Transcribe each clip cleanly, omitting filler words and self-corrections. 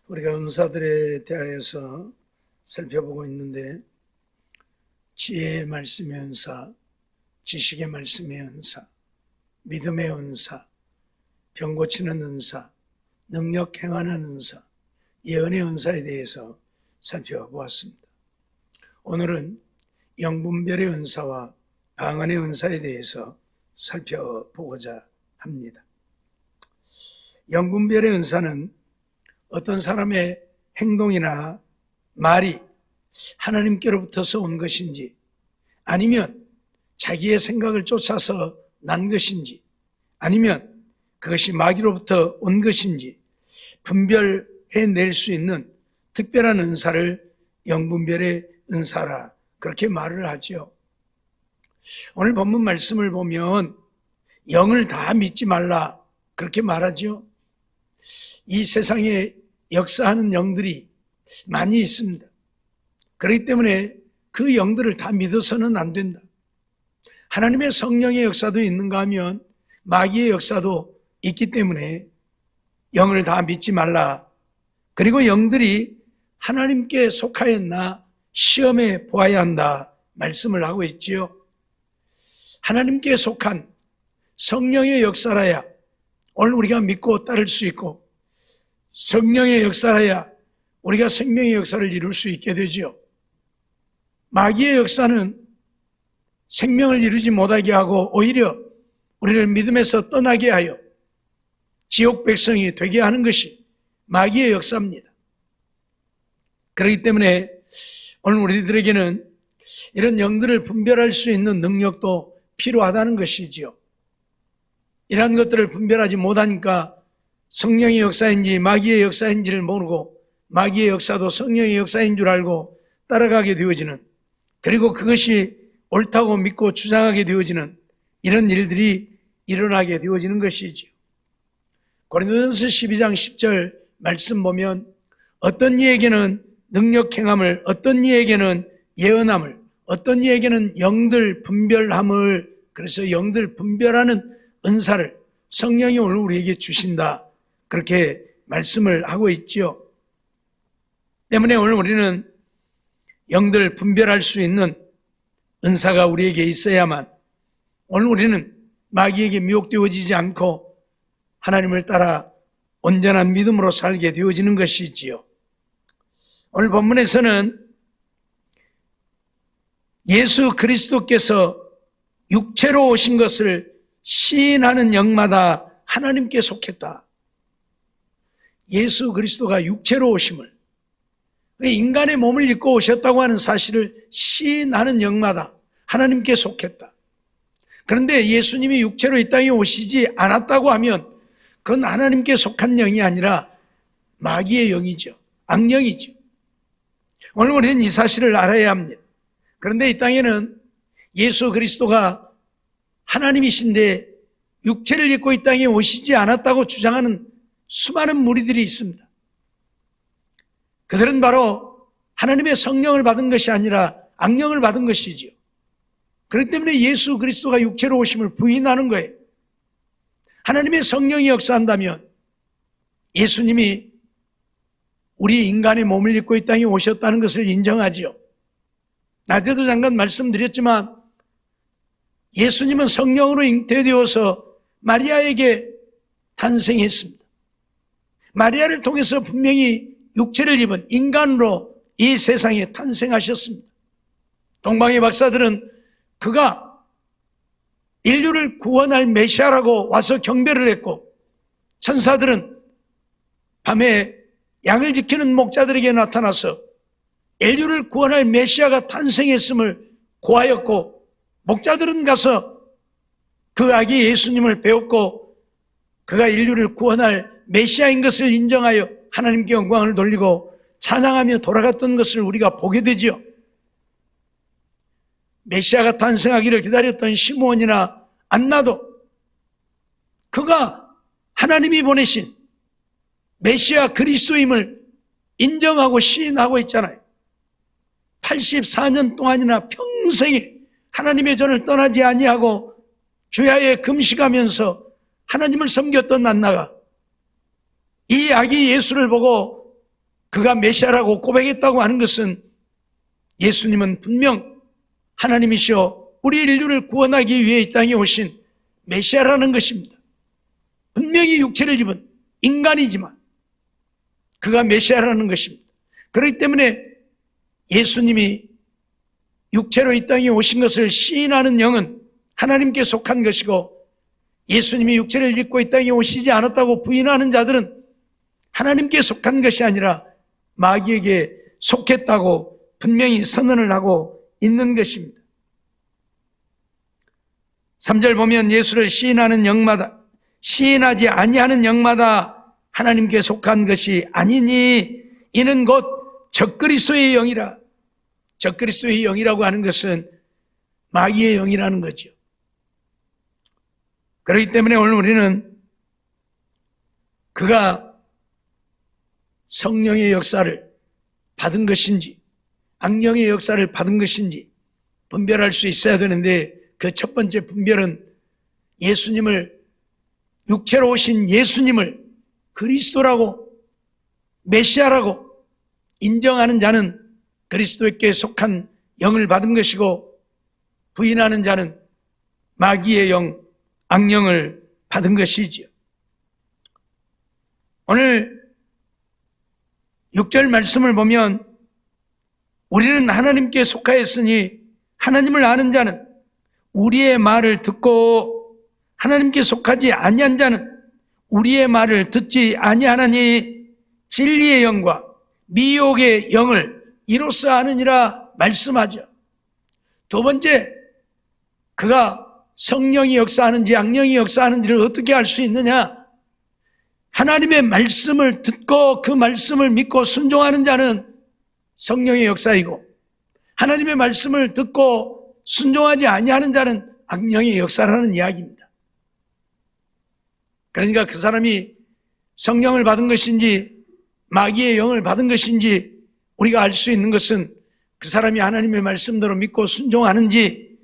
우리가 은사들에 대하여서 살펴보고 있는데, 지혜의 말씀의 은사, 지식의 말씀의 은사, 믿음의 은사, 병 고치는 은사, 능력 행하는 은사, 예언의 은사에 대해서 살펴보았습니다. 오늘은 영분별의 은사와 방언의 은사에 대해서 살펴보고자 합니다. 영분별의 은사는 어떤 사람의 행동이나 말이 하나님께로부터서 온 것인지, 아니면 자기의 생각을 쫓아서 난 것인지, 아니면 그것이 마귀로부터 온 것인지 분별해낼 수 있는 특별한 은사를 영분별의 은사라 그렇게 말을 하죠. 오늘 본문 말씀을 보면 영을 다 믿지 말라 그렇게 말하죠. 이 세상에 역사하는 영들이 많이 있습니다. 그렇기 때문에 그 영들을 다 믿어서는 안 된다. 하나님의 성령의 역사도 있는가 하면 마귀의 역사도 있기 때문에 영을 다 믿지 말라. 그리고 영들이 하나님께 속하였나 시험해 보아야 한다 말씀을 하고 있지요. 하나님께 속한 성령의 역사라야 오늘 우리가 믿고 따를 수 있고, 성령의 역사라야 우리가 생명의 역사를 이룰 수 있게 되죠. 마귀의 역사는 생명을 이루지 못하게 하고 오히려 우리를 믿음에서 떠나게 하여 지옥 백성이 되게 하는 것이 마귀의 역사입니다. 그렇기 때문에 오늘 우리들에게는 이런 영들을 분별할 수 있는 능력도 필요하다는 것이지요. 이러한 것들을 분별하지 못하니까 성령의 역사인지 마귀의 역사인지를 모르고 마귀의 역사도 성령의 역사인 줄 알고 따라가게 되어지는, 그리고 그것이 옳다고 믿고 주장하게 되어지는 이런 일들이 일어나게 되어지는 것이지요. 고린도전서 12장 10절 말씀 보면 어떤 이에게는 능력 행함을, 어떤 이에게는 예언함을, 어떤 이에게는 영들 분별함을, 그래서 영들 분별하는 은사를 성령이 오늘 우리에게 주신다 그렇게 말씀을 하고 있지요. 때문에 오늘 우리는 영들 분별할 수 있는 은사가 우리에게 있어야만 오늘 우리는 마귀에게 미혹되어지지 않고 하나님을 따라 온전한 믿음으로 살게 되어지는 것이지요. 오늘 본문에서는 예수 그리스도께서 육체로 오신 것을 시인하는 영마다 하나님께 속했다. 예수 그리스도가 육체로 오심을, 인간의 몸을 입고 오셨다고 하는 사실을 시인하는 영마다 하나님께 속했다. 그런데 예수님이 육체로 이 땅에 오시지 않았다고 하면 그건 하나님께 속한 영이 아니라 마귀의 영이죠. 악령이죠. 오늘 우리는 이 사실을 알아야 합니다. 그런데 이 땅에는 예수 그리스도가 하나님이신데 육체를 입고 이 땅에 오시지 않았다고 주장하는 수많은 무리들이 있습니다. 그들은 바로 하나님의 성령을 받은 것이 아니라 악령을 받은 것이지요. 그렇기 때문에 예수 그리스도가 육체로 오심을 부인하는 거예요. 하나님의 성령이 역사한다면 예수님이 우리 인간의 몸을 입고 이 땅에 오셨다는 것을 인정하지요. 낮에도 잠깐 말씀드렸지만 예수님은 성령으로 잉태되어서 마리아에게 탄생했습니다. 마리아를 통해서 분명히 육체를 입은 인간으로 이 세상에 탄생하셨습니다. 동방의 박사들은 그가 인류를 구원할 메시아라고 와서 경배를 했고, 천사들은 밤에 양을 지키는 목자들에게 나타나서 인류를 구원할 메시아가 탄생했음을 고하였고, 목자들은 가서 그 아기 예수님을 배웠고 그가 인류를 구원할 메시아인 것을 인정하여 하나님께 영광을 돌리고 찬양하며 돌아갔던 것을 우리가 보게 되지요. 메시아가 탄생하기를 기다렸던 시므온이나 안나도 그가 하나님이 보내신 메시아 그리스도임을 인정하고 시인하고 있잖아요. 84년 동안이나 평생에 하나님의 전을 떠나지 아니하고 주야에 금식하면서 하나님을 섬겼던 안나가 이 아기 예수를 보고 그가 메시아라고 고백했다고 하는 것은 예수님은 분명 하나님이시여 우리 인류를 구원하기 위해 이 땅에 오신 메시아라는 것입니다. 분명히 육체를 입은 인간이지만 그가 메시아라는 것입니다. 그렇기 때문에 예수님이 육체로 이 땅에 오신 것을 시인하는 영은 하나님께 속한 것이고, 예수님이 육체를 입고 이 땅에 오시지 않았다고 부인하는 자들은 하나님께 속한 것이 아니라 마귀에게 속했다고 분명히 선언을 하고 있는 것입니다. 3절 보면 예수를 시인하는 영마다, 시인하지 아니하는 영마다 하나님께 속한 것이 아니니 이는 곧 적그리스도의 영이라. 적그리스도의 영이라고 하는 것은 마귀의 영이라는 거죠. 그렇기 때문에 오늘 우리는 그가 성령의 역사를 받은 것인지 악령의 역사를 받은 것인지 분별할 수 있어야 되는데, 그 첫 번째 분별은 예수님을, 육체로 오신 예수님을 그리스도라고 메시아라고 인정하는 자는 그리스도께 속한 영을 받은 것이고, 부인하는 자는 마귀의 영, 악령을 받은 것이지요. 오늘 6절 말씀을 보면 우리는 하나님께 속하였으니 하나님을 아는 자는 우리의 말을 듣고 하나님께 속하지 아니한 자는 우리의 말을 듣지 아니하나니 진리의 영과 미혹의 영을 이로써 아느니라 말씀하죠. 두 번째, 그가 성령이 역사하는지 악령이 역사하는지를 어떻게 알 수 있느냐? 하나님의 말씀을 듣고 그 말씀을 믿고 순종하는 자는 성령의 역사이고, 하나님의 말씀을 듣고 순종하지 아니하는 자는 악령의 역사라는 이야기입니다. 그러니까 그 사람이 성령을 받은 것인지 마귀의 영을 받은 것인지 우리가 알 수 있는 것은 그 사람이 하나님의 말씀대로 믿고 순종하는지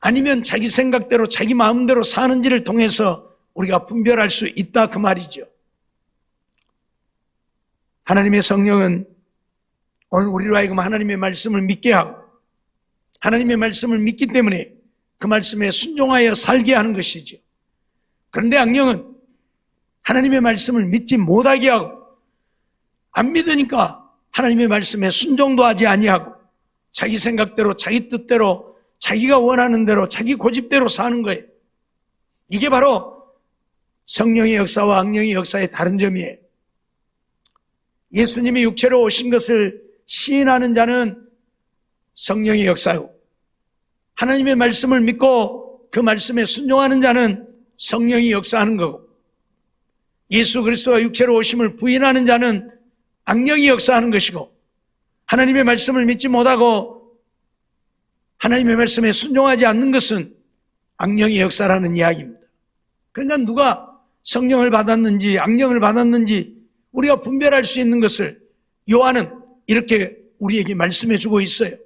아니면 자기 생각대로 자기 마음대로 사는지를 통해서 우리가 분별할 수 있다, 그 말이죠. 하나님의 성령은 오늘 우리로 하여금 하나님의 말씀을 믿게 하고 하나님의 말씀을 믿기 때문에 그 말씀에 순종하여 살게 하는 것이죠. 그런데 악령은 하나님의 말씀을 믿지 못하게 하고 안 믿으니까 하나님의 말씀에 순종도 하지 아니하고 자기 생각대로 자기 뜻대로 자기가 원하는 대로 자기 고집대로 사는 거예요. 이게 바로 성령의 역사와 악령의 역사의 다른 점이에요. 예수님이 육체로 오신 것을 시인하는 자는 성령의 역사고, 하나님의 말씀을 믿고 그 말씀에 순종하는 자는 성령이 역사하는 거고, 예수 그리스도가 육체로 오심을 부인하는 자는 악령이 역사하는 것이고, 하나님의 말씀을 믿지 못하고 하나님의 말씀에 순종하지 않는 것은 악령의 역사라는 이야기입니다. 그러니까 누가 성령을 받았는지 악령을 받았는지 우리가 분별할 수 있는 것을 요한은 이렇게 우리에게 말씀해 주고 있어요.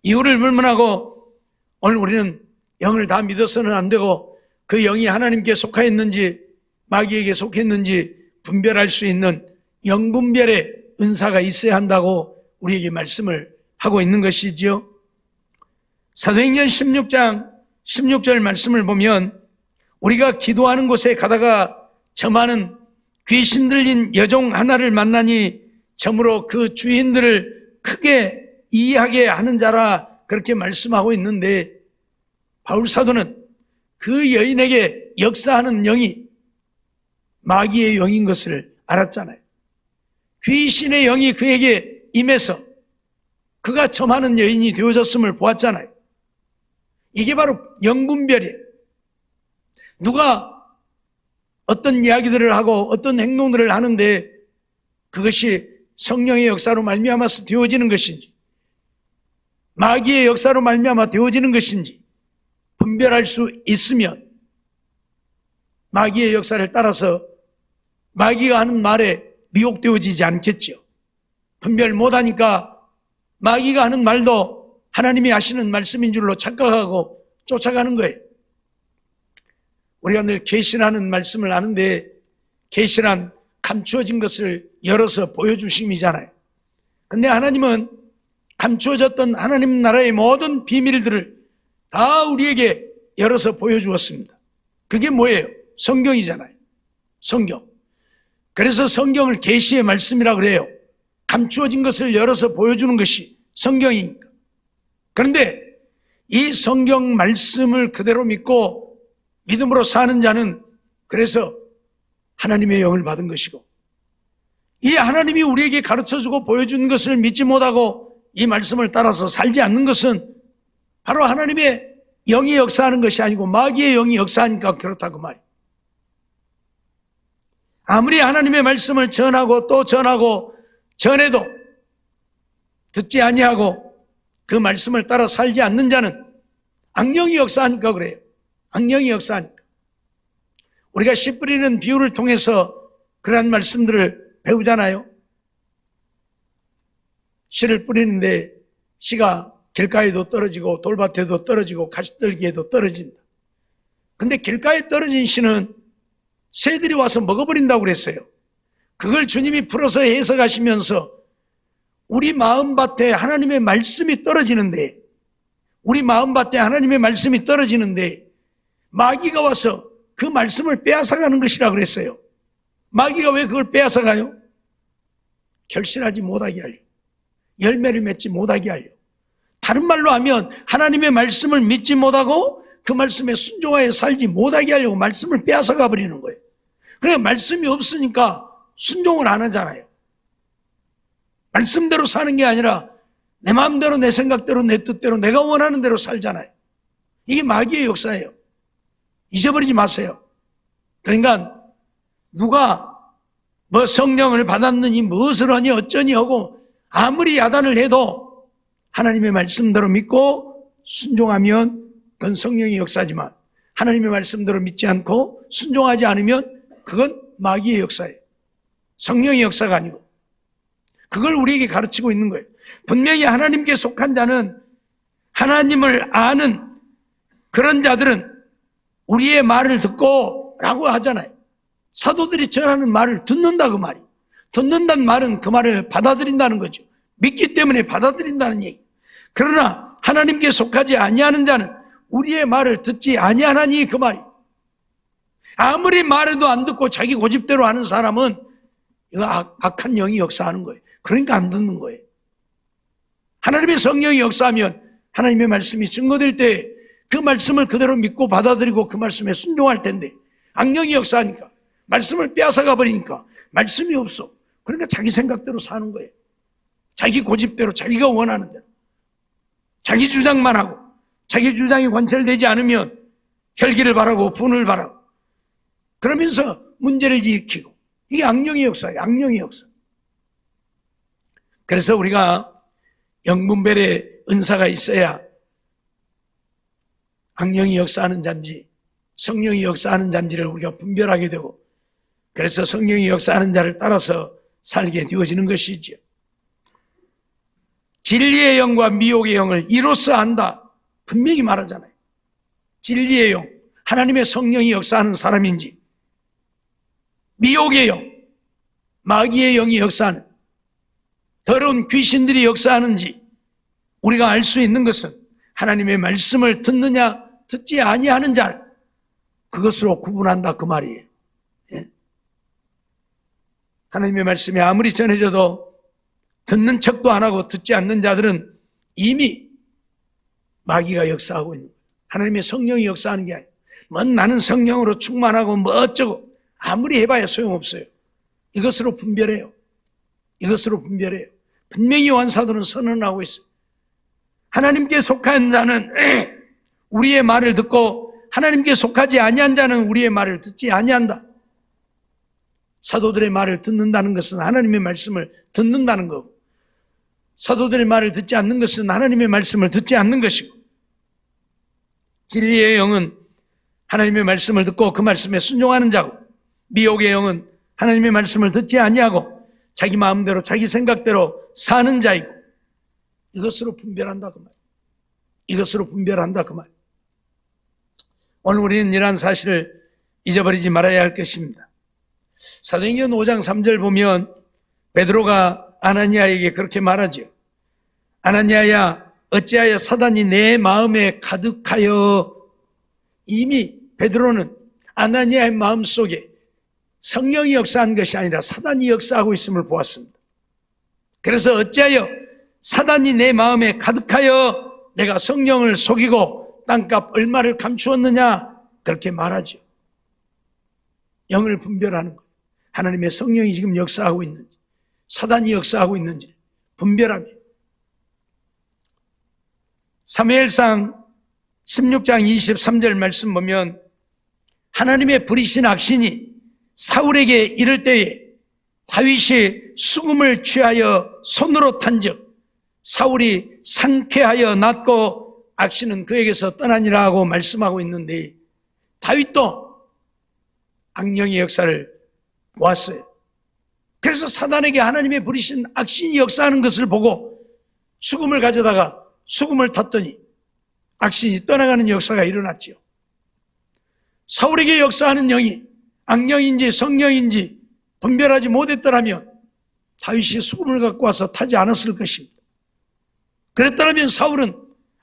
이유를 불문하고 오늘 우리는 영을 다 믿어서는 안 되고 그 영이 하나님께 속하였는지 마귀에게 속했는지 분별할 수 있는 영분별의 은사가 있어야 한다고 우리에게 말씀을 하고 있는 것이지요. 사도행전 16장 16절 말씀을 보면 우리가 기도하는 곳에 가다가 저마는 귀신 들린 여종 하나를 만나니 저므로 그 주인들을 크게 이해하게 하는 자라, 그렇게 말씀하고 있는데, 바울 사도는 그 여인에게 역사하는 영이 마귀의 영인 것을 알았잖아요. 귀신의 영이 그에게 임해서 그가 점하는 여인이 되어졌음을 보았잖아요. 이게 바로 영분별이에요. 누가 어떤 이야기들을 하고 어떤 행동들을 하는데 그것이 성령의 역사로 말미암아서 되어지는 것인지 마귀의 역사로 말미암아 되어지는 것인지 분별할 수 있으면 마귀의 역사를 따라서 마귀가 하는 말에 미혹되어지지 않겠죠. 분별 못하니까 마귀가 하는 말도 하나님이 하시는 말씀인 줄로 착각하고 쫓아가는 거예요. 우리가 늘 계시라는 말씀을 하는데, 계시란 감추어진 것을 열어서 보여주심이잖아요. 근데 하나님은 감추어졌던 하나님 나라의 모든 비밀들을 다 우리에게 열어서 보여주었습니다. 그게 뭐예요? 성경이잖아요. 성경. 그래서 성경을 계시의 말씀이라고 그래요. 감추어진 것을 열어서 보여주는 것이 성경이니까. 그런데 이 성경 말씀을 그대로 믿고 믿음으로 사는 자는 그래서 하나님의 영을 받은 것이고, 이 하나님이 우리에게 가르쳐주고 보여준 것을 믿지 못하고 이 말씀을 따라서 살지 않는 것은 바로 하나님의 영이 역사하는 것이 아니고 마귀의 영이 역사하니까 그렇다고 말이에요. 아무리 하나님의 말씀을 전하고 또 전하고 전해도 듣지 아니하고 그 말씀을 따라 살지 않는 자는 악령이 역사하니까 그래요. 악령이 역사하니까. 우리가 씨 뿌리는 비유를 통해서 그러한 말씀들을 배우잖아요. 씨를 뿌리는데 씨가 길가에도 떨어지고 돌밭에도 떨어지고 가시떨기에도 떨어진다. 근데 길가에 떨어진 씨는 새들이 와서 먹어버린다고 그랬어요. 그걸 주님이 풀어서 해석하시면서 우리 마음밭에 하나님의 말씀이 떨어지는데, 우리 마음밭에 하나님의 말씀이 떨어지는데 마귀가 와서 그 말씀을 빼앗아가는 것이라 그랬어요. 마귀가 왜 그걸 빼앗아가요? 결실하지 못하게 하려, 열매를 맺지 못하게 하려. 다른 말로 하면 하나님의 말씀을 믿지 못하고 그 말씀에 순종하여 살지 못하게 하려고 말씀을 빼앗아가 버리는 거예요. 그러니까 말씀이 없으니까 순종을 안 하잖아요. 말씀대로 사는 게 아니라 내 마음대로 내 생각대로 내 뜻대로 내가 원하는 대로 살잖아요. 이게 마귀의 역사예요. 잊어버리지 마세요. 그러니까 누가 뭐 성령을 받았느니 무엇을 하니 어쩌니 하고 아무리 야단을 해도 하나님의 말씀대로 믿고 순종하면 그건 성령의 역사지만, 하나님의 말씀대로 믿지 않고 순종하지 않으면 그건 마귀의 역사예요. 성령의 역사가 아니고. 그걸 우리에게 가르치고 있는 거예요. 분명히 하나님께 속한 자는, 하나님을 아는 그런 자들은 우리의 말을 듣고 라고 하잖아요. 사도들이 전하는 말을 듣는다 그 말이. 듣는다는 말은 그 말을 받아들인다는 거죠. 믿기 때문에 받아들인다는 얘기. 그러나 하나님께 속하지 아니하는 자는 우리의 말을 듣지 아니하나니 그 말이. 아무리 말해도 안 듣고 자기 고집대로 하는 사람은 이거 악한 영이 역사하는 거예요. 그러니까 안 듣는 거예요. 하나님의 성령이 역사하면 하나님의 말씀이 증거될 때 그 말씀을 그대로 믿고 받아들이고 그 말씀에 순종할 텐데, 악령이 역사하니까 말씀을 빼앗아가 버리니까 말씀이 없어. 그러니까 자기 생각대로 사는 거예요. 자기 고집대로, 자기가 원하는 대로, 자기 주장만 하고, 자기 주장이 관철되지 않으면 혈기를 바라고 분을 바라고 그러면서 문제를 일으키고, 이게 악령의 역사예요. 악령의 역사. 그래서 우리가 영분별의 은사가 있어야 악령이 역사하는 자인지 성령이 역사하는 자인지를 우리가 분별하게 되고, 그래서 성령이 역사하는 자를 따라서 살게 되어지는 것이지요. 진리의 영과 미혹의 영을 이로써 안다, 분명히 말하잖아요. 진리의 영, 하나님의 성령이 역사하는 사람인지, 미혹의 영, 마귀의 영이 역사하는, 더러운 귀신들이 역사하는지 우리가 알 수 있는 것은 하나님의 말씀을 듣느냐 듣지 아니하는 자, 그것으로 구분한다 그 말이에요. 예? 하나님의 말씀이 아무리 전해져도 듣는 척도 안 하고 듣지 않는 자들은 이미 마귀가 역사하고 있는 거예요. 하나님의 성령이 역사하는 게 아니에요. 뭐 나는 성령으로 충만하고 뭐 어쩌고 아무리 해봐야 소용없어요. 이것으로 분별해요. 이것으로 분별해요. 분명히 요한 사도는 선언하고 있어요. 하나님께 속한 자는 우리의 말을 듣고 하나님께 속하지 아니한 자는 우리의 말을 듣지 아니한다. 사도들의 말을 듣는다는 것은 하나님의 말씀을 듣는다는 거고, 사도들의 말을 듣지 않는 것은 하나님의 말씀을 듣지 않는 것이고, 진리의 영은 하나님의 말씀을 듣고 그 말씀에 순종하는 자고, 미혹의 영은 하나님의 말씀을 듣지 아니하고 자기 마음대로 자기 생각대로 사는 자이고, 이것으로 분별한다 그 말. 이것으로 분별한다 그 말. 오늘 우리는 이러한 사실을 잊어버리지 말아야 할 것입니다. 사도행전 5장 3절 보면 베드로가 아나니아에게 그렇게 말하죠. 아나니아야, 어찌하여 사단이 내 마음에 가득하여. 이미 베드로는 아나니아의 마음속에 성령이 역사한 것이 아니라 사단이 역사하고 있음을 보았습니다. 그래서 어찌하여 사단이 내 마음에 가득하여 내가 성령을 속이고 땅값 얼마를 감추었느냐, 그렇게 말하죠. 영을 분별하는 거예요. 하나님의 성령이 지금 역사하고 있는지, 사단이 역사하고 있는지 분별하며. 사무엘상 16장 23절 말씀 보면 하나님의 부리신 악신이 사울에게 이를 때에 다윗이 수금을 취하여 손으로 탄즉 사울이 상쾌하여 낫고 악신은 그에게서 떠나니라 하고 말씀하고 있는데, 다윗도 악령의 역사를 보았어요. 그래서 사단에게 하나님의 부리신 악신이 역사하는 것을 보고 수금을 가져다가 수금을 탔더니 악신이 떠나가는 역사가 일어났지요. 사울에게 역사하는 영이 악령인지 성령인지 분별하지 못했더라면 다윗이 수금을 갖고 와서 타지 않았을 것입니다. 그랬더라면 사울은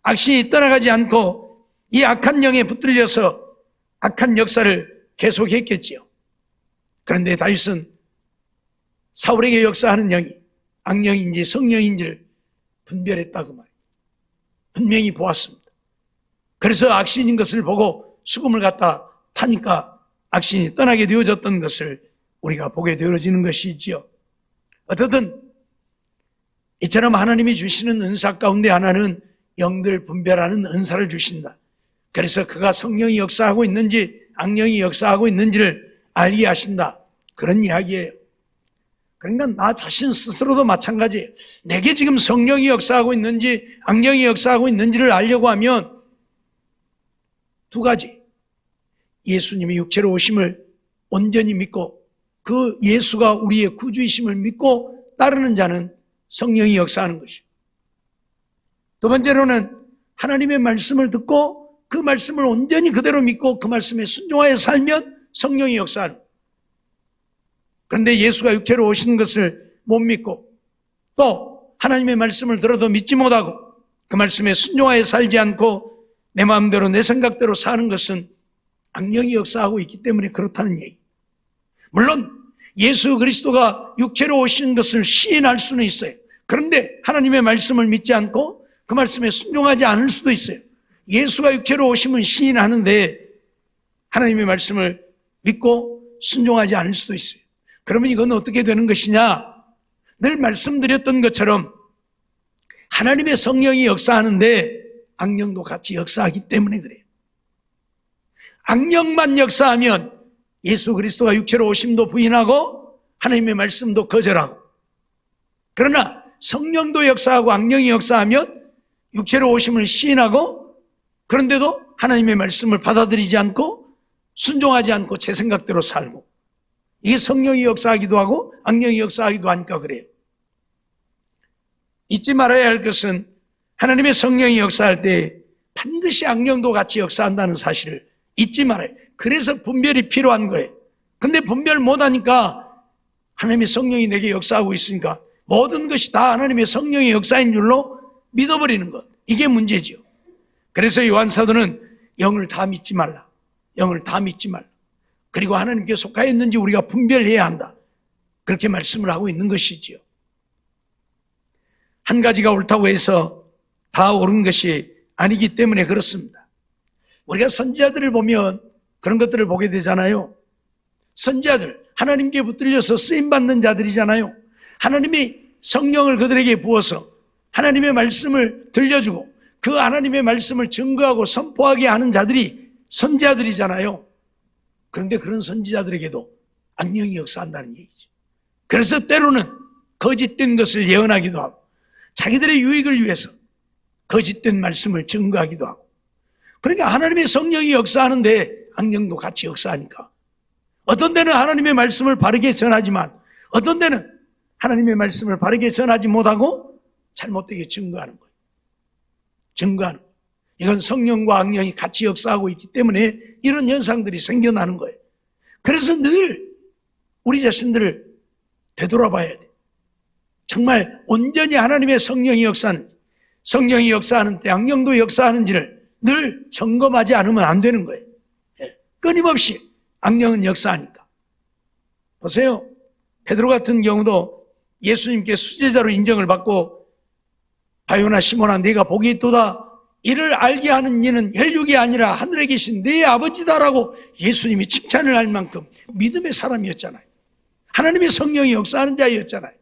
악신이 떠나가지 않고 이 악한 영에 붙들려서 악한 역사를 계속했겠지요. 그런데 다윗은 사울에게 역사하는 영이 악령인지 성령인지를 분별했다고 말이에요. 분명히 보았습니다. 그래서 악신인 것을 보고 수금을 갖다 타니까 악신이 떠나게 되어졌던 것을 우리가 보게 되어지는 것이지요. 어떻든 이처럼 하나님이 주시는 은사 가운데 하나는 영들 분별하는 은사를 주신다. 그래서 그가 성령이 역사하고 있는지 악령이 역사하고 있는지를 알게 하신다, 그런 이야기예요. 그러니까 나 자신 스스로도 마찬가지예요. 내게 지금 성령이 역사하고 있는지 악령이 역사하고 있는지를 알려고 하면 두 가지. 예수님이 육체로 오심을 온전히 믿고 그 예수가 우리의 구주이심을 믿고 따르는 자는 성령이 역사하는 것이요. 두 번째로는 하나님의 말씀을 듣고 그 말씀을 온전히 그대로 믿고 그 말씀에 순종하여 살면 성령이 역사하는. 그런데 예수가 육체로 오신 것을 못 믿고 또 하나님의 말씀을 들어도 믿지 못하고 그 말씀에 순종하여 살지 않고 내 마음대로 내 생각대로 사는 것은 악령이 역사하고 있기 때문에 그렇다는 얘기. 물론 예수 그리스도가 육체로 오신 것을 시인할 수는 있어요. 그런데 하나님의 말씀을 믿지 않고 그 말씀에 순종하지 않을 수도 있어요. 예수가 육체로 오심은 시인하는데 하나님의 말씀을 믿고 순종하지 않을 수도 있어요. 그러면 이건 어떻게 되는 것이냐? 늘 말씀드렸던 것처럼 하나님의 성령이 역사하는데 악령도 같이 역사하기 때문에 그래요. 악령만 역사하면 예수 그리스도가 육체로 오심도 부인하고 하나님의 말씀도 거절하고, 그러나 성령도 역사하고 악령이 역사하면 육체로 오심을 시인하고 그런데도 하나님의 말씀을 받아들이지 않고 순종하지 않고 제 생각대로 살고, 이게 성령이 역사하기도 하고 악령이 역사하기도 하니까 그래요. 잊지 말아야 할 것은 하나님의 성령이 역사할 때 반드시 악령도 같이 역사한다는 사실을 잊지 말아요. 그래서 분별이 필요한 거예요. 근데 분별 못하니까 하나님의 성령이 내게 역사하고 있으니까 모든 것이 다 하나님의 성령의 역사인 줄로 믿어버리는 것, 이게 문제죠. 그래서 요한사도는 영을 다 믿지 말라, 영을 다 믿지 말라, 그리고 하나님께 속하여 있는지 우리가 분별해야 한다, 그렇게 말씀을 하고 있는 것이지요. 한 가지가 옳다고 해서 다 옳은 것이 아니기 때문에 그렇습니다. 우리가 선지자들을 보면 그런 것들을 보게 되잖아요. 선지자들, 하나님께 붙들려서 쓰임받는 자들이잖아요. 하나님이 성령을 그들에게 부어서 하나님의 말씀을 들려주고 그 하나님의 말씀을 증거하고 선포하게 하는 자들이 선지자들이잖아요. 그런데 그런 선지자들에게도 악령이 역사한다는 얘기죠. 그래서 때로는 거짓된 것을 예언하기도 하고 자기들의 유익을 위해서 거짓된 말씀을 증거하기도 하고, 그러니까 하나님의 성령이 역사하는데 악령도 같이 역사하니까 어떤 데는 하나님의 말씀을 바르게 전하지만 어떤 데는 하나님의 말씀을 바르게 전하지 못하고 잘못되게 증거하는 거예요. 증거하는 거예요. 이건 성령과 악령이 같이 역사하고 있기 때문에 이런 현상들이 생겨나는 거예요. 그래서 늘 우리 자신들을 되돌아봐야 돼. 정말 온전히 하나님의 성령이 역사하는, 성령이 역사하는 때 악령도 역사하는지를 늘 점검하지 않으면 안 되는 거예요. 끊임없이 악령은 역사하니까. 보세요. 베드로 같은 경우도 예수님께 수제자로 인정을 받고 바요나 시몬아 네가 복이 있도다. 이를 알게 하는 이는 혈육이 아니라 하늘에 계신 네 아버지다라고 예수님이 칭찬을 할 만큼 믿음의 사람이었잖아요. 하나님의 성령이 역사하는 자였잖아요.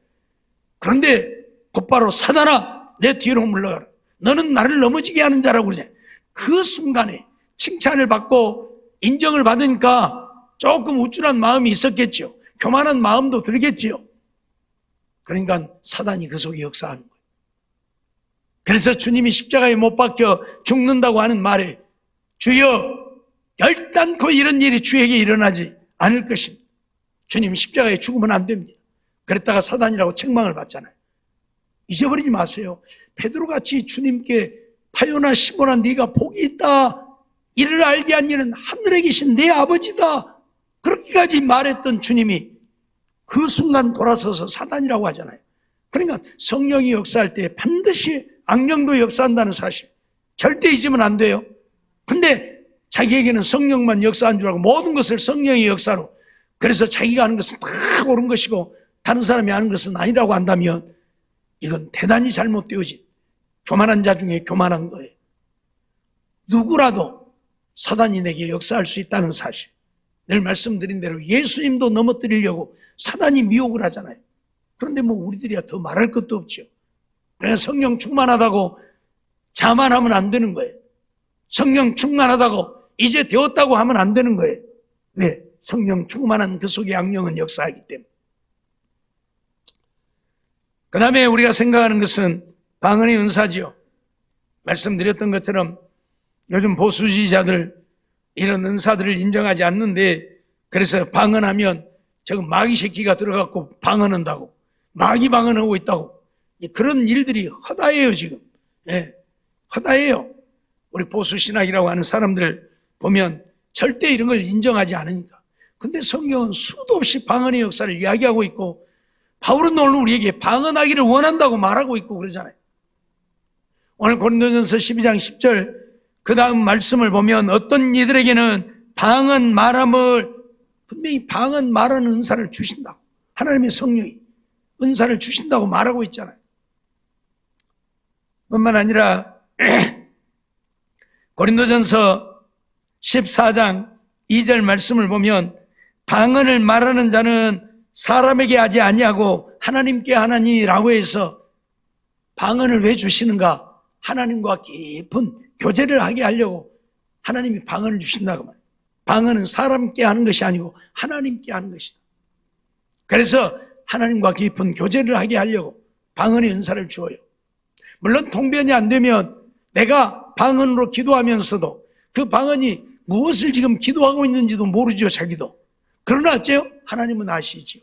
그런데 곧바로 사단아 내 뒤로 물러가라. 너는 나를 넘어지게 하는 자라고 그러잖아요. 그 순간에 칭찬을 받고 인정을 받으니까 조금 우쭐한 마음이 있었겠죠. 교만한 마음도 들겠지요. 그러니까 사단이 그 속에 역사하는 거예요. 그래서 주님이 십자가에 못 박혀 죽는다고 하는 말에 주여 결단코 이런 일이 주에게 일어나지 않을 것입니다. 주님 십자가에 죽으면 안 됩니다. 그랬다가 사단이라고 책망을 받잖아요. 잊어버리지 마세요. 베드로같이 주님께 바요나 시몬아 네가 복이 있다. 이를 알게 한 이는 하늘에 계신 내 아버지다. 그렇게까지 말했던 주님이 그 순간 돌아서서 사단이라고 하잖아요. 그러니까 성령이 역사할 때 반드시 악령도 역사한다는 사실 절대 잊으면 안 돼요. 근데 자기에게는 성령만 역사한 줄 알고 모든 것을 성령의 역사로, 그래서 자기가 하는 것은 다 옳은 것이고 다른 사람이 하는 것은 아니라고 한다면 이건 대단히 잘못되어진 교만한 자 중에 교만한 거예요. 누구라도 사단이 내게 역사할 수 있다는 사실, 늘 말씀드린 대로 예수님도 넘어뜨리려고 사단이 미혹을 하잖아요. 그런데 뭐 우리들이야 더 말할 것도 없죠. 그냥 성령 충만하다고 자만하면 안 되는 거예요. 성령 충만하다고 이제 되었다고 하면 안 되는 거예요. 왜? 성령 충만한 그 속에 악령은 역사하기 때문에. 그 다음에 우리가 생각하는 것은 방언의 은사지요. 말씀드렸던 것처럼 요즘 보수주의자들 이런 은사들을 인정하지 않는데, 그래서 방언하면 저거 마귀 새끼가 들어갖고 방언한다고, 마귀 방언하고 있다고, 그런 일들이 허다해요 지금. 예, 허다해요. 우리 보수신학이라고 하는 사람들 보면 절대 이런 걸 인정하지 않으니까. 근데 성경은 수도 없이 방언의 역사를 이야기하고 있고, 바울은 오늘 우리에게 방언하기를 원한다고 말하고 있고 그러잖아요. 오늘 고린도전서 12장 10절 그 다음 말씀을 보면 어떤 이들에게는 방언 말함을, 분명히 방언 말하는 은사를 주신다고, 하나님의 성령이 은사를 주신다고 말하고 있잖아요. 뿐만 아니라 고린도전서 14장 2절 말씀을 보면 방언을 말하는 자는 사람에게 하지 아니하고 하나님께 하나니라고 해서, 방언을 왜 주시는가? 하나님과 깊은 교제를 하게 하려고 하나님이 방언을 주신다고 말해요. 방언은 사람께 하는 것이 아니고 하나님께 하는 것이다. 그래서 하나님과 깊은 교제를 하게 하려고 방언의 은사를 주어요. 물론 통변이 안 되면 내가 방언으로 기도하면서도 그 방언이 무엇을 지금 기도하고 있는지도 모르죠, 자기도. 그러나 어째요? 하나님은 아시지요.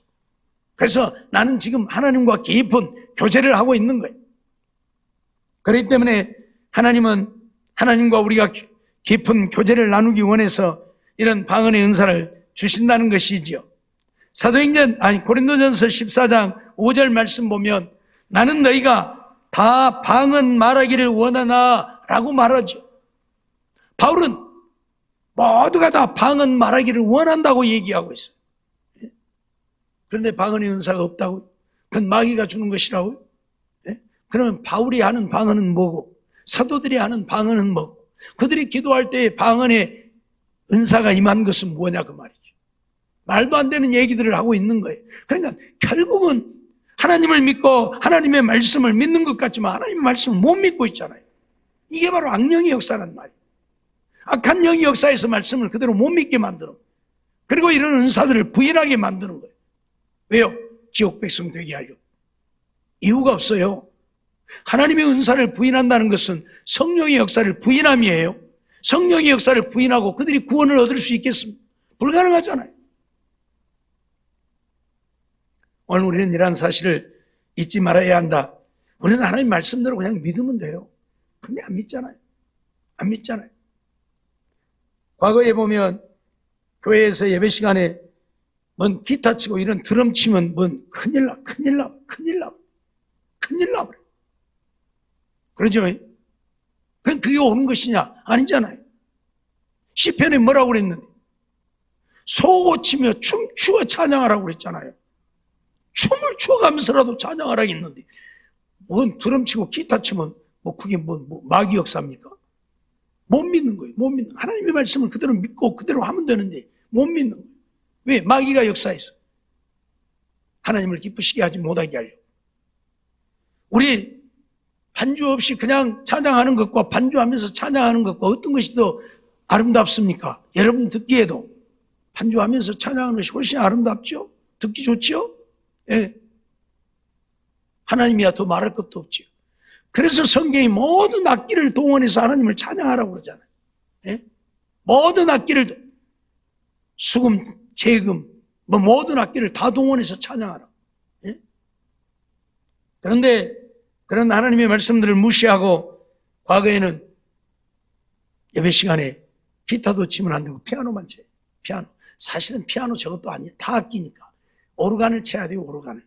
그래서 나는 지금 하나님과 깊은 교제를 하고 있는 거예요. 그렇기 때문에 하나님은 하나님과 우리가 깊은 교제를 나누기 원해서 이런 방언의 은사를 주신다는 것이지요. 고린도전서 14장 5절 말씀 보면 나는 너희가 다 방언 말하기를 원하나 라고 말하죠. 바울은 모두가 다 방언 말하기를 원한다고 얘기하고 있어요. 그런데 방언의 은사가 없다고요? 그건 마귀가 주는 것이라고요? 그러면 바울이 하는 방언은 뭐고, 사도들이 하는 방언은 뭐고, 그들이 기도할 때 방언의 은사가 임한 것은 뭐냐 그 말이죠. 말도 안 되는 얘기들을 하고 있는 거예요. 그러니까 결국은 하나님을 믿고 하나님의 말씀을 믿는 것 같지만 하나님의 말씀을 못 믿고 있잖아요. 이게 바로 악령의 역사란 말이에요. 악한 영의 역사에서 말씀을 그대로 못 믿게 만드는 거예요. 그리고 이런 은사들을 부인하게 만드는 거예요. 왜요? 지옥 백성 되게 하려고. 이유가 없어요. 하나님의 은사를 부인한다는 것은 성령의 역사를 부인함이에요. 성령의 역사를 부인하고 그들이 구원을 얻을 수 있겠습니까? 불가능하잖아요. 오늘 우리는 이러한 사실을 잊지 말아야 한다. 우리는 하나님 말씀대로 그냥 믿으면 돼요. 근데 안 믿잖아요. 안 믿잖아요. 과거에 보면 교회에서 예배 시간에 뭔 기타 치고 이런 드럼 치면 뭔 큰일 나, 큰일 나, 큰일 나, 큰일 나. 그러죠? 그게 옳은 것이냐? 아니잖아요. 시편에 뭐라고 그랬는데? 소고 치며 춤추어 찬양하라고 그랬잖아요. 춤을 추어가면서라도 찬양하라고 했는데, 뭔 드럼 치고 기타 치면 뭐 그게 뭐 마귀 역사입니까? 못 믿는 거예요. 못 믿는 거예요. 하나님의 말씀을 그대로 믿고 그대로 하면 되는데 못 믿는 거예요. 왜? 마귀가 역사해서 하나님을 기쁘시게 하지 못하게 하려고. 우리 반주 없이 그냥 찬양하는 것과 반주하면서 찬양하는 것과 어떤 것이 더 아름답습니까? 여러분 듣기에도 반주하면서 찬양하는 것이 훨씬 아름답죠? 듣기 좋죠? 예. 하나님이야 더 말할 것도 없죠. 그래서 성경이 모든 악기를 동원해서 하나님을 찬양하라고 그러잖아요. 예? 모든 악기를, 수금, 재금, 뭐 모든 악기를 다 동원해서 찬양하라. 예? 그런데 그런 하나님의 말씀들을 무시하고 과거에는 예배 시간에 기타도 치면 안 되고 피아노만 쳐요. 피아노. 사실은 피아노 저것도 아니에요. 다 악기니까. 오르간을 쳐야 돼요, 오르간을.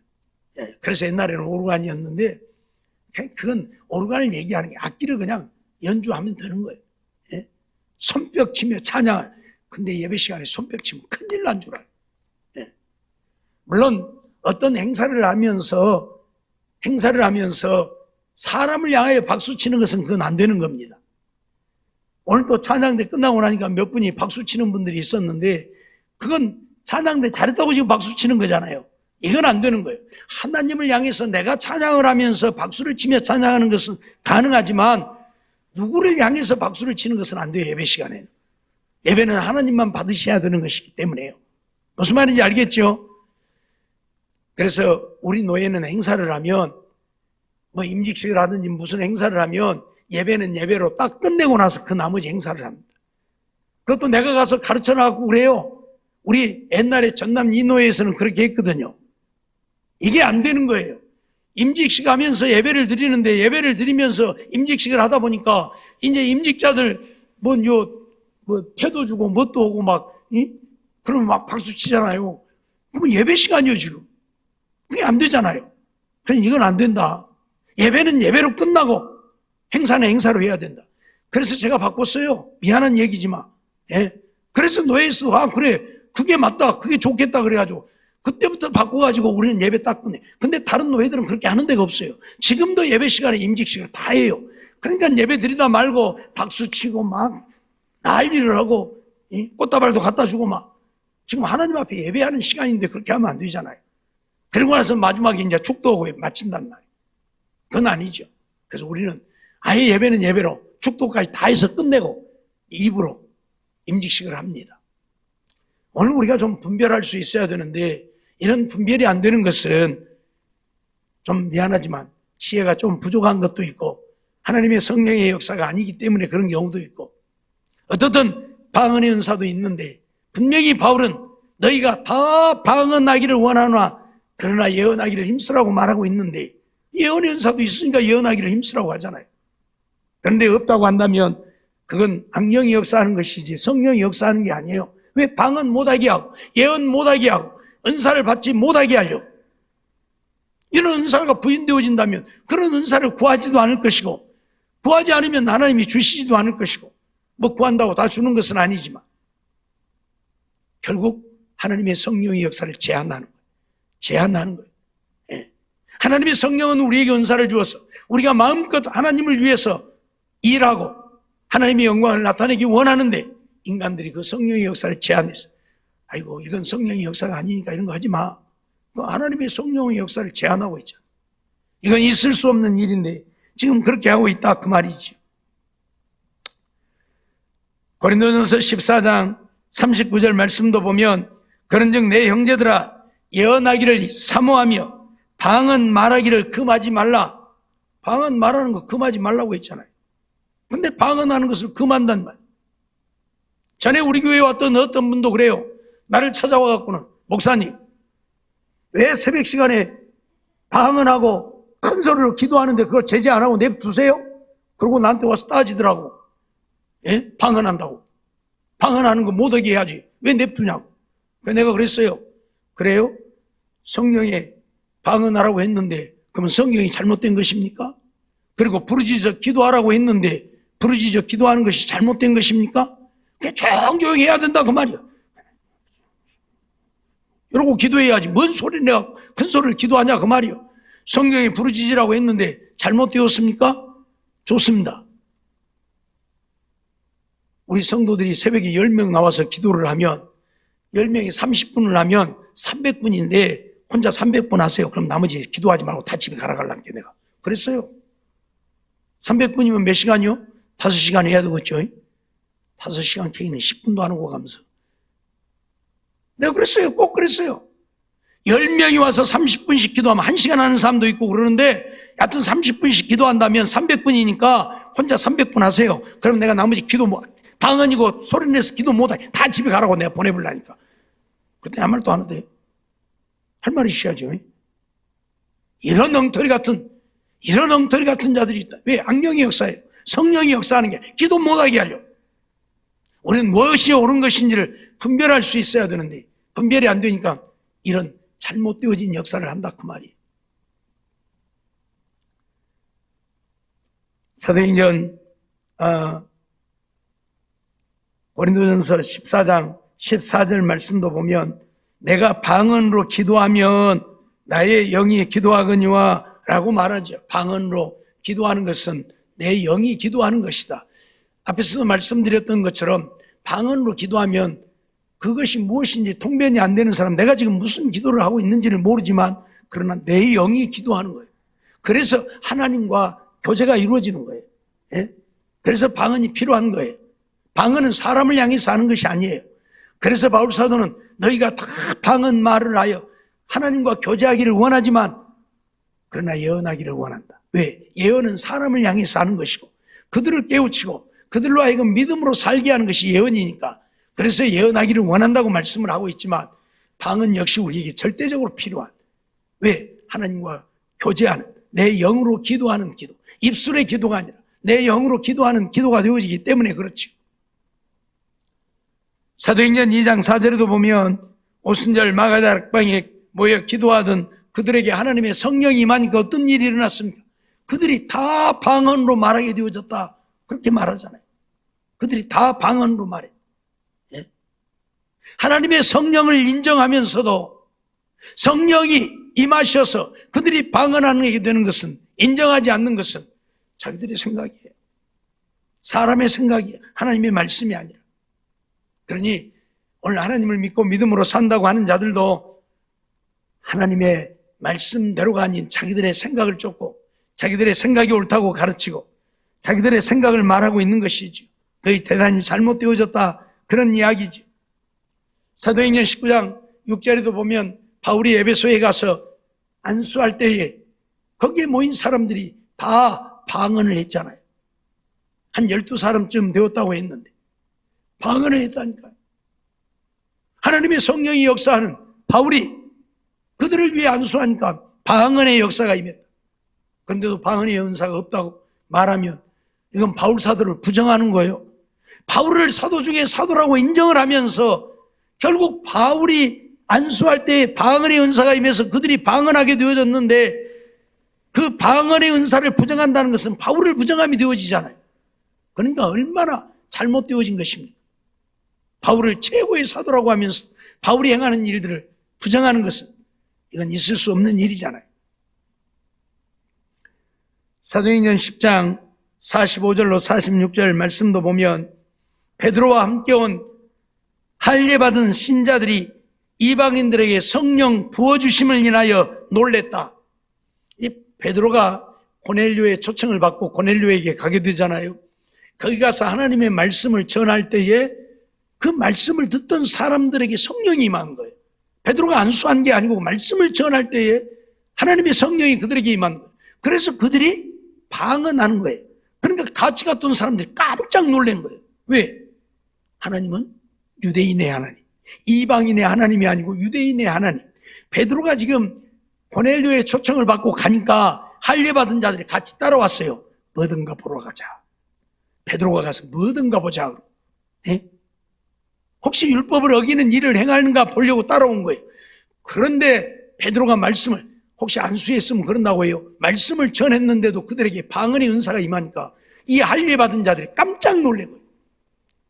예. 그래서 옛날에는 오르간이었는데 그건 오르간을 얘기하는 게 악기를 그냥 연주하면 되는 거예요. 예? 손뼉 치며 찬양을. 근데 예배 시간에 손뼉 치면 큰일 난 줄 알아요. 예? 물론 어떤 행사를 하면서 사람을 향하여 박수 치는 것은 그건 안 되는 겁니다. 오늘 또 찬양대 끝나고 나니까 몇 분이 박수 치는 분들이 있었는데 그건 찬양대 잘했다고 지금 박수 치는 거잖아요. 이건 안 되는 거예요. 하나님을 향해서 내가 찬양을 하면서 박수를 치며 찬양하는 것은 가능하지만 누구를 향해서 박수를 치는 것은 안 돼요. 예배 시간에는. 예배는 하나님만 받으셔야 되는 것이기 때문에요. 무슨 말인지 알겠죠? 그래서 우리 노예는 행사를 하면 뭐 임직식을 하든지 무슨 행사를 하면 예배는 예배로 딱 끝내고 나서 그 나머지 행사를 합니다. 그것도 내가 가서 가르쳐나가고 그래요. 우리 옛날에 전남 이노예에서는 그렇게 했거든요. 이게 안 되는 거예요. 임직식 하면서 예배를 드리는데 예배를 드리면서 임직식을 하다 보니까 이제 임직자들 뭐 패도 주고 뭣도 오고 그러면 막 박수 치잖아요. 그러면 예배 시간이요 지금. 그게 안 되잖아요. 그러니까 이건 안 된다. 예배는 예배로 끝나고 행사는 행사로 해야 된다. 그래서 제가 바꿨어요. 미안한 얘기지만. 예. 그래서 노예에서도 그래 그게 맞다 그게 좋겠다 그래가지고 그때부터 바꿔가지고 우리는 예배 딱 끝내. 근데 다른 노예들은 그렇게 하는 데가 없어요. 지금도 예배 시간에 임직식을 다 해요. 그러니까 예배 드리다 말고 박수 치고 막 난리를 하고 꽃다발도 갖다 주고 막 지금 하나님 앞에 예배하는 시간인데 그렇게 하면 안 되잖아요. 그리고 나서 마지막에 이제 축도하고 마친단 말이에요. 그건 아니죠. 그래서 우리는 아예 예배는 예배로 축도까지 다 해서 끝내고 입으로 임직식을 합니다. 오늘 우리가 좀 분별할 수 있어야 되는데 이런 분별이 안 되는 것은 좀 미안하지만 지혜가 좀 부족한 것도 있고 하나님의 성령의 역사가 아니기 때문에 그런 경우도 있고 어떻든 방언의 은사도 있는데 분명히 바울은 너희가 다 방언하기를 원하나 그러나 예언하기를 힘쓰라고 말하고 있는데 예언의 은사도 있으니까 예언하기를 힘쓰라고 하잖아요. 그런데 없다고 한다면 그건 악령이 역사하는 것이지 성령이 역사하는 게 아니에요. 왜 방언 못하게 하고 예언 못하게 하고 은사를 받지 못하게 하려고. 이런 은사가 부인되어진다면 그런 은사를 구하지도 않을 것이고 구하지 않으면 하나님이 주시지도 않을 것이고 뭐 구한다고 다 주는 것은 아니지만 결국 하나님의 성령의 역사를 제한하는 거예요. 제한하는 거예요. 예. 하나님의 성령은 우리에게 은사를 주어서 우리가 마음껏 하나님을 위해서 일하고 하나님의 영광을 나타내기 원하는데 인간들이 그 성령의 역사를 제한해서 아이고 이건 성령의 역사가 아니니까 이런 거 하지 마. 하나님의 성령의 역사를 제한하고 있잖아. 이건 있을 수 없는 일인데 지금 그렇게 하고 있다 그 말이죠. 고린도전서 14장 39절 말씀도 보면 그런즉 내 형제들아 예언하기를 사모하며 방언 말하기를 금하지 말라. 방언 말하는 거 금하지 말라고 했잖아요. 근데 방언하는 것을 금한단 말이에요. 전에 우리 교회에 왔던 어떤 분도 그래요. 나를 찾아와 갖고는 목사님 왜 새벽 시간에 방언하고 큰 소리로 기도하는데 그걸 제재 안 하고 냅두세요? 그러고 나한테 와서 따지더라고. 예? 방언한다고. 방언하는 거 못하게 해야지. 왜 냅두냐고. 그래서 내가 그랬어요. 그래요? 성령에 방언하라고 했는데 그러면 성경이 잘못된 것입니까? 그리고 부르짖어 기도하라고 했는데 부르짖어 기도하는 것이 잘못된 것입니까? 그냥 조용히 해야 된다 그 말이야. 이러고 기도해야지. 뭔 소리 내가 큰 소리를 기도하냐 그 말이야. 성경이 부르짖으라고 했는데 잘못되었습니까? 좋습니다. 우리 성도들이 새벽에 10명 나와서 기도를 하면 10명이 30분을 하면 300분인데 혼자 300분 하세요. 그럼 나머지 기도하지 말고 다 집에 가라갈란게 내가. 그랬어요. 300분이면 몇 시간이요? 5시간 해야 되겠죠. 5시간 K는 10분도 안 하고 가면서. 내가 그랬어요. 꼭 그랬어요. 10명이 와서 30분씩 기도하면 1시간 하는 사람도 있고 그러는데 여하튼 30분씩 기도한다면 300분이니까 혼자 300분 하세요. 그럼 내가 나머지 기도 방언이고 소리 내서 기도 못하게 다 집에 가라고 내가 보내버리려니까. 그때 아무 말도 안 하대. 할 말이 있어야죠. 이런 엉터리 같은 자들이 있다. 왜? 악령의 역사예요. 성령이 역사하는 게 기도 못하게 하려고. 우리는 무엇이 옳은 것인지를 분별할 수 있어야 되는데 분별이 안 되니까 이런 잘못되어진 역사를 한다 그 말이에요. 사도행전 고린도전서 14장 14절 말씀도 보면 내가 방언으로 기도하면 나의 영이 기도하거니와 라고 말하죠. 방언으로 기도하는 것은 내 영이 기도하는 것이다. 앞에서도 말씀드렸던 것처럼 방언으로 기도하면 그것이 무엇인지 통변이 안 되는 사람, 내가 지금 무슨 기도를 하고 있는지를 모르지만 그러나 내 영이 기도하는 거예요. 그래서 하나님과 교제가 이루어지는 거예요. 예? 그래서 방언이 필요한 거예요. 방언은 사람을 향해서 하는 것이 아니에요. 그래서 바울 사도는 너희가 다 방언 말을 하여 하나님과 교제하기를 원하지만 그러나 예언하기를 원한다. 왜? 예언은 사람을 향해서 하는 것이고 그들을 깨우치고 그들로 하여금 믿음으로 살게 하는 것이 예언이니까 그래서 예언하기를 원한다고 말씀을 하고 있지만 방언 역시 우리에게 절대적으로 필요한, 왜? 하나님과 교제하는, 내 영으로 기도하는 기도, 입술의 기도가 아니라 내 영으로 기도하는 기도가 되어지기 때문에 그렇죠. 사도행전 2장 4절에도 보면 오순절 마가다락방에 모여 기도하던 그들에게 하나님의 성령이 임하니까 어떤 일이 일어났습니까? 그들이 다 방언으로 말하게 되어졌다. 그렇게 말하잖아요. 그들이 다 방언으로 말해. 예? 하나님의 성령을 인정하면서도 성령이 임하셔서 그들이 방언하게 되는 것은, 인정하지 않는 것은 자기들의 생각이에요. 사람의 생각이에요. 하나님의 말씀이 아니라. 그러니 오늘 하나님을 믿고 믿음으로 산다고 하는 자들도 하나님의 말씀대로가 아닌 자기들의 생각을 쫓고 자기들의 생각이 옳다고 가르치고 자기들의 생각을 말하고 있는 것이죠. 거의 대단히 잘못되어졌다, 그런 이야기죠. 사도행전 19장 6절에도 보면 바울이 에베소에 가서 안수할 때에 거기에 모인 사람들이 다 방언을 했잖아요. 한 12사람쯤 되었다고 했는데 방언을 했다니까요. 하나님의 성령이 역사하는 바울이 그들을 위해 안수하니까 방언의 역사가 임했다. 그런데도 방언의 은사가 없다고 말하면 이건 바울 사도를 부정하는 거예요. 바울을 사도 중에 사도라고 인정을 하면서 결국 바울이 안수할 때 방언의 은사가 임해서 그들이 방언하게 되어졌는데 그 방언의 은사를 부정한다는 것은 바울을 부정함이 되어지잖아요. 그러니까 얼마나 잘못되어진 것입니까? 바울을 최고의 사도라고 하면서 바울이 행하는 일들을 부정하는 것은 이건 있을 수 없는 일이잖아요. 사도행전 10장 45절로 46절 말씀도 보면 베드로와 함께 온 할례받은 신자들이 이방인들에게 성령 부어주심을 인하여 놀랬다. 이 베드로가 고넬료의 초청을 받고 고넬료에게 가게 되잖아요. 거기 가서 하나님의 말씀을 전할 때에 그 말씀을 듣던 사람들에게 성령이 임한 거예요. 베드로가 안수한 게 아니고 말씀을 전할 때에 하나님의 성령이 그들에게 임한 거예요. 그래서 그들이 방언하는 거예요. 그러니까 같이 갔던 사람들이 깜짝 놀란 거예요. 왜? 하나님은 유대인의 하나님, 이방인의 하나님이 아니고 유대인의 하나님. 베드로가 지금 고넬료의 초청을 받고 가니까 할례받은 자들이 같이 따라왔어요. 뭐든가 보러 가자. 베드로가 가서 뭐든가 보자. 예? 혹시 율법을 어기는 일을 행하는가 보려고 따라온 거예요. 그런데 베드로가 말씀을 혹시 안수했으면 그런다고 해요. 말씀을 전했는데도 그들에게 방언의 은사가 임하니까 이 할례 받은 자들이 깜짝 놀래고요.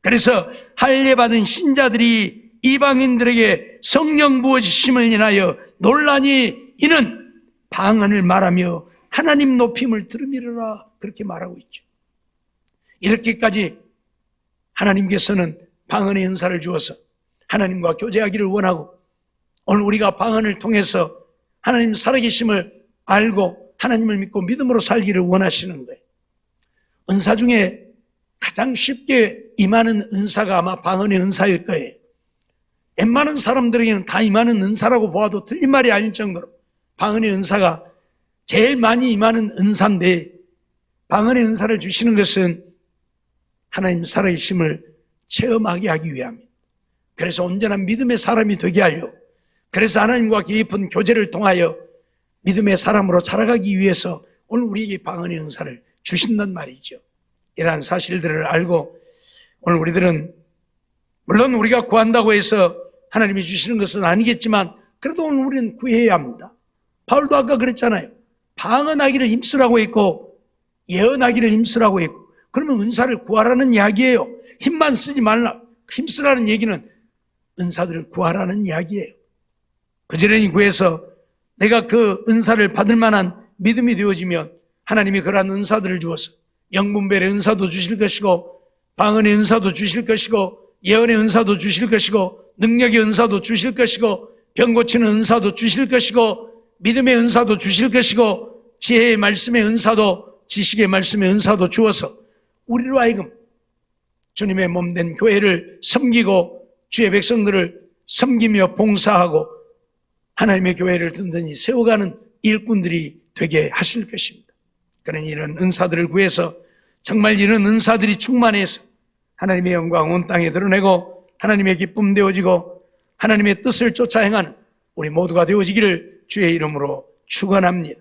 그래서 할례 받은 신자들이 이방인들에게 성령 부어지심을 인하여 논란이 이는 방언을 말하며 하나님 높임을 들음이라 그렇게 말하고 있죠. 이렇게까지 하나님께서는 방언의 은사를 주어서 하나님과 교제하기를 원하고 오늘 우리가 방언을 통해서 하나님 살아계심을 알고 하나님을 믿고 믿음으로 살기를 원하시는 거예요. 은사 중에 가장 쉽게 임하는 은사가 아마 방언의 은사일 거예요. 웬만한 사람들에게는 다 임하는 은사라고 보아도 틀린 말이 아닐 정도로 방언의 은사가 제일 많이 임하는 은사인데, 방언의 은사를 주시는 것은 하나님 살아계심을 체험하게 하기 위함입니다. 그래서 온전한 믿음의 사람이 되게 하려, 그래서 하나님과 깊은 교제를 통하여 믿음의 사람으로 자라가기 위해서 오늘 우리에게 방언의 은사를 주신단 말이죠. 이러한 사실들을 알고 오늘 우리들은 물론 우리가 구한다고 해서 하나님이 주시는 것은 아니겠지만 그래도 오늘 우리는 구해야 합니다. 바울도 아까 그랬잖아요. 방언하기를 힘쓰라고 했고 예언하기를 힘쓰라고 했고, 그러면 은사를 구하라는 이야기예요. 힘만 쓰지 말라. 힘쓰라는 얘기는 은사들을 구하라는 이야기예요. 그지런히 구해서 내가 그 은사를 받을 만한 믿음이 되어지면 하나님이 그러한 은사들을 주어서 영분별의 은사도 주실 것이고 방언의 은사도 주실 것이고 예언의 은사도 주실 것이고 능력의 은사도 주실 것이고 병 고치는 은사도 주실 것이고 믿음의 은사도 주실 것이고 지혜의 말씀의 은사도 지식의 말씀의 은사도 주어서 우리로 하여금 주님의 몸된 교회를 섬기고 주의 백성들을 섬기며 봉사하고 하나님의 교회를 든든히 세워가는 일꾼들이 되게 하실 것입니다. 그러니 이런 은사들을 구해서 정말 이런 은사들이 충만해서 하나님의 영광 온 땅에 드러내고 하나님의 기쁨 되어지고 하나님의 뜻을 쫓아 행하는 우리 모두가 되어지기를 주의 이름으로 축원합니다.